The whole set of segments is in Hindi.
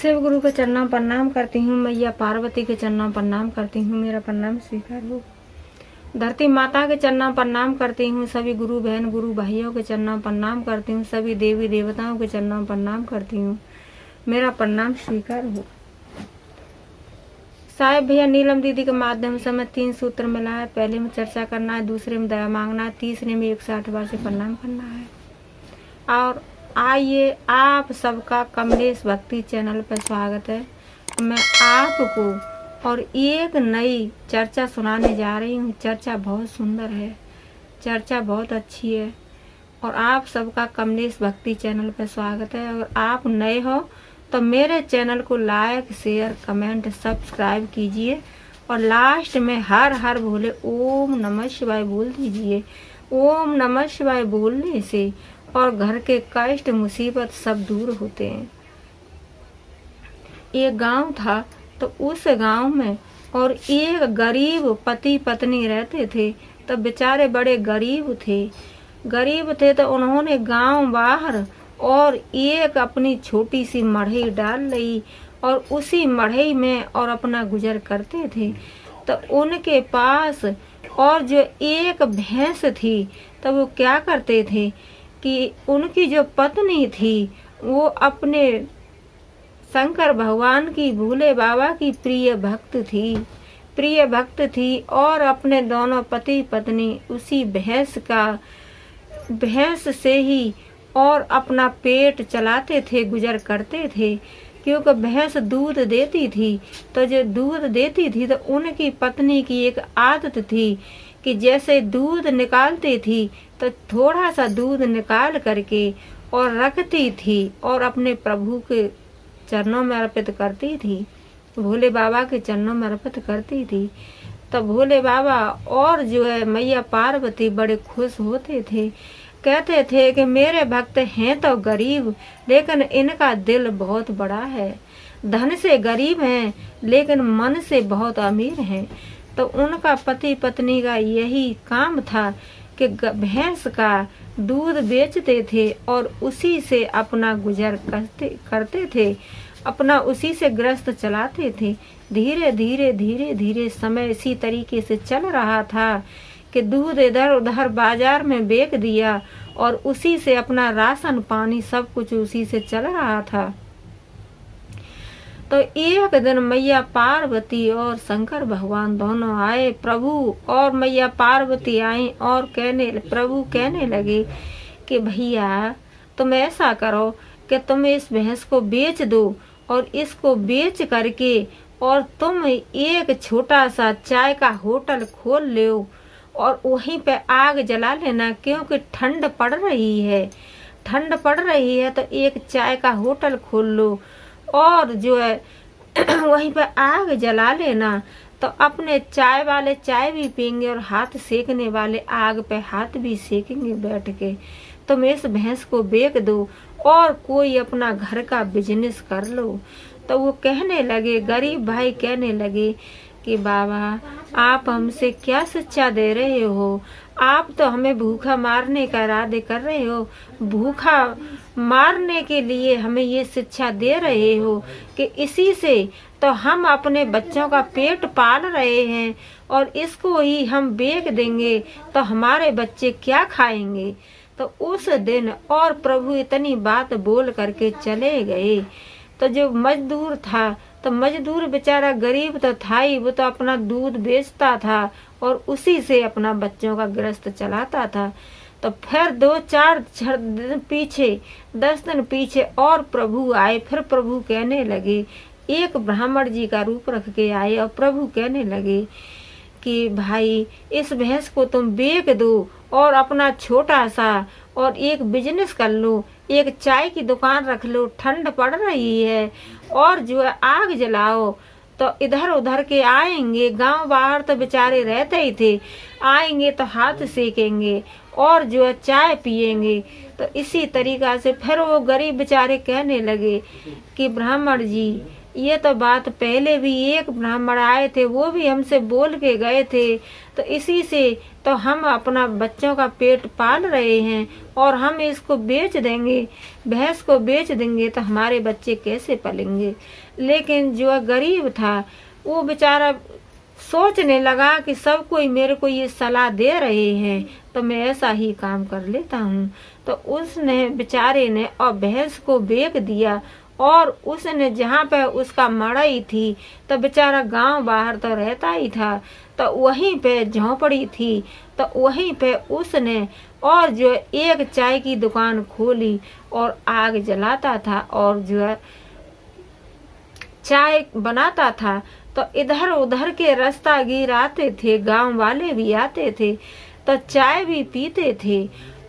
शिव गुरु के चरणों में प्रणाम करती हूँ। मैया पार्वती के चरणों में प्रणाम करती हूँ। मेरा प्रणाम स्वीकार हो। धरती माता के चरणों में प्रणाम करती हूँ। सभी गुरु बहन गुरु भाइयों के चरणों में प्रणाम करती हूँ। सभी देवी देवताओं के चरणों में प्रणाम करती हूँ। मेरा प्रणाम स्वीकार हो। साहेब भैया नीलम दीदी के माध्यम से हमें 3 सूत्र मिला है। पहले में चर्चा करना है, दूसरे में दया मांगना है, तीसरे में 108 बार से प्रणाम करना है। और आइए, आप सबका कमलेश भक्ति चैनल पर स्वागत है। मैं आपको और एक नई चर्चा सुनाने जा रही हूँ। चर्चा बहुत सुंदर है, चर्चा बहुत अच्छी है। और आप सबका कमलेश भक्ति चैनल पर स्वागत है। और आप नए हो तो मेरे चैनल को लाइक शेयर कमेंट सब्सक्राइब कीजिए। और लास्ट में हर हर बोले ओम नमः शिवाय बोल दीजिए। ओम नमः शिवाय बोलने से और घर के कष्ट मुसीबत सब दूर होते हैं। एक गांव था, तो उस गांव में और एक गरीब पति पत्नी रहते थे। तो बेचारे बड़े गरीब थे तो उन्होंने गांव बाहर और एक अपनी छोटी सी मढ़ई डाल ली और उसी मढ़ई में और अपना गुजर करते थे। तो उनके पास और जो एक भैंस थी, तो वो क्या करते थे कि उनकी जो पत्नी थी वो अपने शंकर भगवान की, भोले बाबा की प्रिय भक्त थी। और अपने दोनों पति पत्नी उसी भैंस से ही और अपना पेट चलाते थे, गुजर करते थे। क्योंकि भैंस दूध देती थी, तो जो दूध देती थी तो उनकी पत्नी की एक आदत थी कि जैसे दूध निकालती थी तो थोड़ा सा दूध निकाल करके और रखती थी और अपने प्रभु के चरणों में अर्पित करती थी, भोले बाबा के चरणों में अर्पित करती थी। तो भोले बाबा और जो है मैया पार्वती बड़े खुश होते थे। कहते थे कि मेरे भक्त हैं तो गरीब, लेकिन इनका दिल बहुत बड़ा है। धन से गरीब हैं लेकिन मन से बहुत अमीर हैं। तो उनका पति पत्नी का यही काम था कि भैंस का दूध बेचते थे और उसी से अपना गुजर करते थे, अपना उसी से ग्रस्त चलाते थे। धीरे धीरे समय इसी तरीके से चल रहा था कि दूध इधर उधर बाजार में बेच दिया और उसी से अपना राशन पानी सब कुछ उसी से चल रहा था। तो एक दिन मैया पार्वती और शंकर भगवान दोनों आए। प्रभु और मैया पार्वती आई और प्रभु कहने लगे कि भैया तुम ऐसा करो कि तुम इस भैंस को बेच दो और इसको बेच करके और तुम एक छोटा सा चाय का होटल खोल लो और वहीं पे आग जला लेना। क्योंकि ठंड पड़ रही है तो एक चाय का होटल खोल लो और जो है वहीं पे आग जला लेना। तो अपने चाय वाले चाय भी पियेंगे और हाथ सेकने वाले आग पे हाथ भी सेकेंगे बैठ के। तुम इस भैंस को बेच दो और कोई अपना घर का बिजनेस कर लो। तो वो कहने लगे, गरीब भाई कहने लगे कि बाबा आप हमसे क्या शिक्षा दे रहे हो? आप तो हमें भूखा मारने का इरादे कर रहे हो। भूखा मारने के लिए हमें ये शिक्षा दे रहे हो कि इसी से तो हम अपने बच्चों का पेट पाल रहे हैं और इसको ही हम बेच देंगे तो हमारे बच्चे क्या खाएंगे? तो उस दिन और प्रभु इतनी बात बोल करके चले गए। तो जो मजदूर था, तो मजदूर बेचारा गरीब तो था ही, वो तो अपना दूध बेचता था और उसी से अपना बच्चों का गृहस्थ चलाता था। तो फिर 2-4 दिन पीछे, 10 दिन पीछे और प्रभु आए। फिर प्रभु कहने लगे, एक ब्राह्मण जी का रूप रख के आए और प्रभु कहने लगे कि भाई इस भैंस को तुम बेच दो और अपना छोटा सा और एक बिजनेस कर लो, एक चाय की दुकान रख लो। ठंड पड़ रही है और जो है आग जलाओ तो इधर उधर के आएंगे, गांव बाहर तो बेचारे रहते ही थे, आएंगे तो हाथ सेकेंगे और जो है चाय पिएंगे। तो इसी तरीका से फिर वो गरीब बेचारे कहने लगे कि ब्राह्मण जी ये तो बात पहले भी एक ब्राह्मण आए थे, वो भी हमसे बोल के गए थे, तो इसी से तो हम अपना बच्चों का पेट पाल रहे हैं, और हम इसको बेच देंगे, भैंस को बेच देंगे तो हमारे बच्चे कैसे पलेंगे। लेकिन जो गरीब था वो बेचारा सोचने लगा कि सब कोई मेरे को ये सलाह दे रहे हैं तो मैं ऐसा ही काम कर लेता हूँ। तो उसने बेचारे ने और भैंस को बेच दिया, और उसने जहाँ पे उसका मड़ई थी तो बेचारा गांव बाहर तो रहता ही था, तो वहीं पे झोंपड़ी थी, तो वहीं पे उसने और जो एक चाय की दुकान खोली और आग जलाता था और जो है चाय बनाता था। तो इधर उधर के रास्तागीर आते थे, गांव वाले भी आते थे, तो चाय भी पीते थे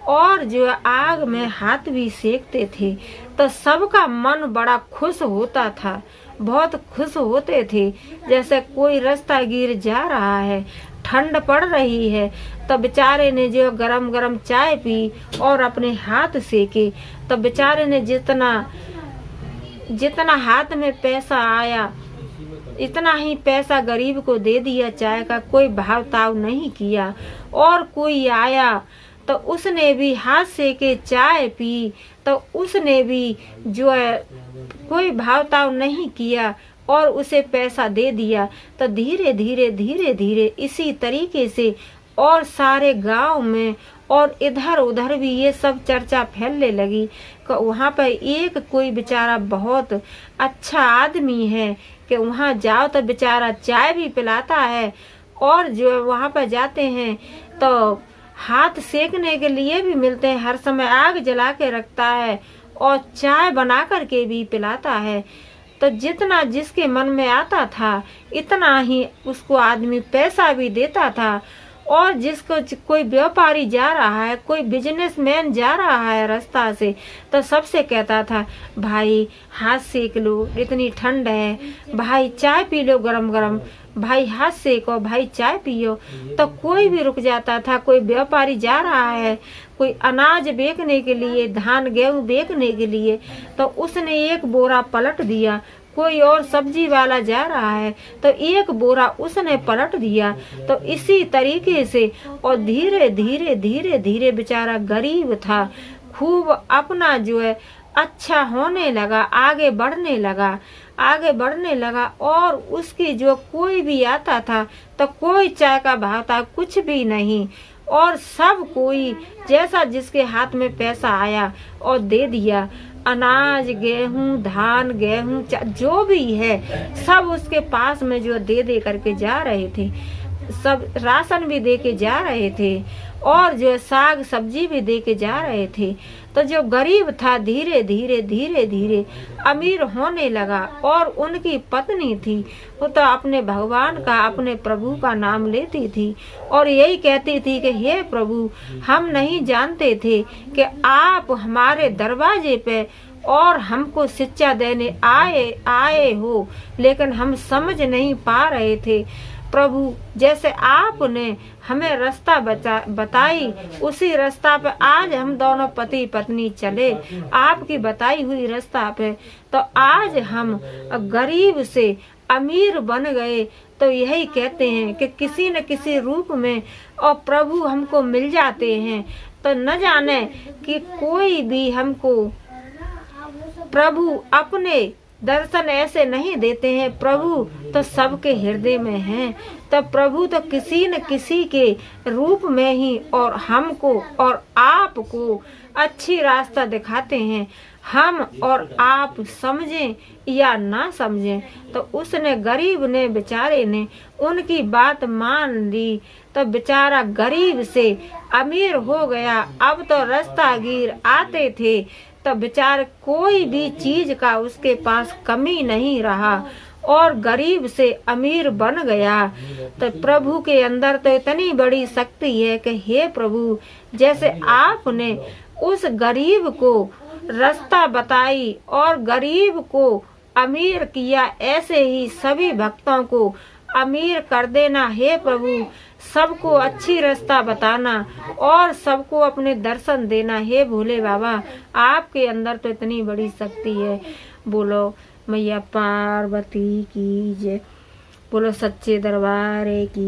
और जो आग में हाथ भी सेकते थे। तो सबका मन बड़ा खुश होता था, बहुत खुश होते थे। जैसे कोई रास्तागीर जा रहा है, ठंड पड़ रही है, तो बेचारे ने जो गरम गरम चाय पी और अपने हाथ सेके। तो बेचारे ने जितना हाथ में पैसा आया इतना ही पैसा गरीब को दे दिया चाय का, कोई भाव ताव नहीं किया। और कोई आया तो उसने भी हाथ से के चाय पी, तो उसने भी जो है कोई भाव ताव नहीं किया और उसे पैसा दे दिया। तो धीरे धीरे धीरे धीरे इसी तरीके से और सारे गांव में और इधर उधर भी ये सब चर्चा फैलने लगी कि वहाँ पर एक कोई बेचारा बहुत अच्छा आदमी है कि वहाँ जाओ तो बेचारा चाय भी पिलाता है, और जो वहाँ पर जाते हैं तो हाथ सेकने के लिए भी मिलते हैं, हर समय आग जला के रखता है और चाय बना करके भी पिलाता है। तो जितना जिसके मन में आता था इतना ही उसको आदमी पैसा भी देता था। और जिसको कोई व्यापारी जा रहा है, कोई बिजनेसमैन जा रहा है रास्ता से, तो सबसे कहता था भाई हाथ सेक लो, इतनी ठंड है, भाई चाय पी लो गरम गरम, भाई हाथ सेको, भाई चाय पियो। तो कोई भी रुक जाता था। कोई व्यापारी जा रहा है, कोई अनाज बेचने के लिए, धान गेहूँ बेचने के लिए, तो उसने एक बोरा पलट दिया। कोई और सब्जी वाला जा रहा है तो एक बोरा उसने पलट दिया। तो इसी तरीके से और धीरे धीरे धीरे धीरे बेचारा गरीब था, खूब अपना जो है अच्छा होने लगा, आगे बढ़ने लगा। और उसकी जो कोई भी आता था तो कोई चाय का भाव था कुछ भी नहीं, और सब कोई जैसा जिसके हाथ में पैसा आया और दे दिया। अनाज गेहूं धान गेहूं जो भी है सब उसके पास में जो दे करके जा रहे थे, सब राशन भी दे के जा रहे थे और जो साग सब्जी भी दे के जा रहे थे। तो जो गरीब था धीरे धीरे धीरे धीरे अमीर होने लगा। और उनकी पत्नी थी वो तो अपने भगवान का, अपने प्रभु का नाम लेती थी और यही कहती थी कि हे प्रभु, हम नहीं जानते थे कि आप हमारे दरवाजे पे और हमको शिक्षा देने आए हो, लेकिन हम समझ नहीं पा रहे थे। प्रभु जैसे आपने हमें रास्ता बताई उसी रास्ता पे आज हम दोनों पति पत्नी चले, आपकी बताई हुई रास्ता पे। तो आज हम गरीब से अमीर बन गए। तो यही कहते हैं कि किसी न किसी रूप में और प्रभु हमको मिल जाते हैं। तो न जाने कि कोई भी हमको प्रभु अपने दर्शन ऐसे नहीं देते हैं, प्रभु तो सबके हृदय में हैं। तो प्रभु तो किसी न किसी के रूप में ही और हमको और आपको अच्छी रास्ता दिखाते हैं। हम और आप समझें या ना समझें, तो उसने गरीब ने बेचारे ने उनकी बात मान ली। तो बेचारा गरीब से अमीर हो गया। अब तो रास्तागीर आते थे तो बेचारे कोई भी चीज का उसके पास कमी नहीं रहा और गरीब से अमीर बन गया। तो प्रभु के अंदर तो इतनी बड़ी शक्ति है कि हे प्रभु, जैसे आपने उस गरीब को रास्ता बताई और गरीब को अमीर किया, ऐसे ही सभी भक्तों को अमीर कर देना। हे प्रभु, सबको अच्छी रास्ता बताना और सबको अपने दर्शन देना। हे भोले बाबा, आपके अंदर तो इतनी बड़ी शक्ति है। बोलो मैया पार्वती की जय, बोलो सच्चे दरबार की।